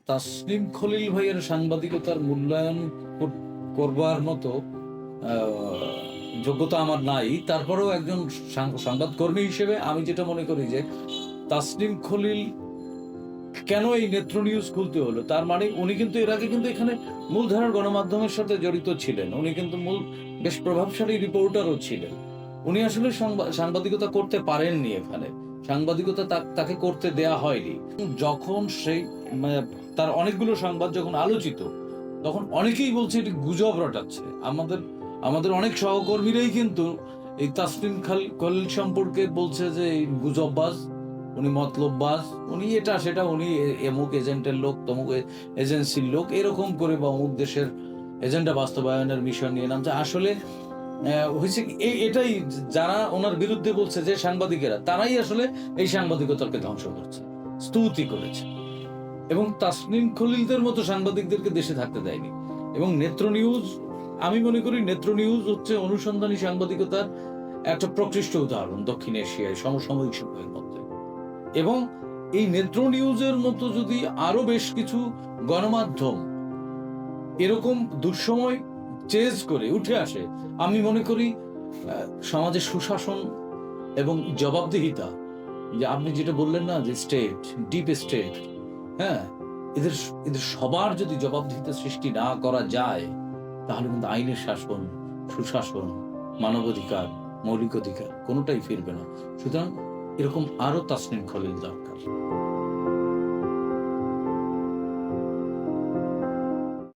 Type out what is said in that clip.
তাসনিম খলিল ভাইয়ের সাংবাদিকতার মূল্যায়ন করবার মতো যোগ্যতা আমার নাই। তারপরেও একজন সংবাদকর্মী হিসেবে আমি যেটা মনে করি যে তাসনিম খলিল কেন এই নেত্র নিউজ খুলতে হলো, তার মানে উনি কিন্তু এর আগে কিন্তু এখানে মূলধারার গণমাধ্যমের সাথে জড়িত ছিলেন। উনি কিন্তু বেশ প্রভাবশালী রিপোর্টারও ছিলেন। উনি আসলে সাংবাদিকতা করতে পারেননি, এখানে সাংবাদিকতা তাকে করতে দেয়া হয়নি। যখন সেই তার অনেকগুলো সংবাদ যখন আলোচিত, তখন অনেকেই বলছে এটি গুজব রটাচ্ছে। আমাদের অনেক সহকর্মীরাই কিন্তু এই তাসনিম খলিল সম্পর্কে বলছে যে গুজববাজ, উনি মতলববাজ, উনি এটা সেটা, উনি অমুক এজেন্টের লোক, তমুক এজেন্সির লোক, এরকম করে বা অমুক দেশের এজেন্ডা বাস্তবায়নের মিশন নিয়ে নামছে। আসলে হয়েছে এটাই, যারা ওনার বিরুদ্ধে বলছে যে সাংবাদিকেরা, তারাই আসলে এই সাংবাদিকতাকে ধ্বংস করছে, স্তুতি করেছে এবং তাসনিম খলিলদের মতো সাংবাদিকদেরকে দেশে থাকতে দেয়নি। এবং নেত্র নিউজ, আমি মনে করি নেত্র নিউজ হচ্ছে অনুসন্ধানী সাংবাদিকতার একটা প্রকৃষ্ট উদাহরণ দক্ষিণ এশিয়ায় সমসাময়িক সময়ের মধ্যে। এবং এই নেত্র নিউজের মতো যদি আরো বেশ কিছু গণমাধ্যম এরকম দুঃসময় চেজ করে উঠে আসে, আমি মনে করি সমাজে সুশাসন এবং জবাবদিহিতা, যে আপনি যেটা বললেন না, যে স্টেট, ডিপ স্টেট, হ্যাঁ, এদের সবার যদি জবাবদিহিতা সৃষ্টি না করা যায়, তাহলে কিন্তু আইনের শাসন, সুশাসন, মানবাধিকার, মৌলিক অধিকার কোনোটাই ফিরবে না। সুতরাং এরকম আরো তাসনিম খলিল দরকার।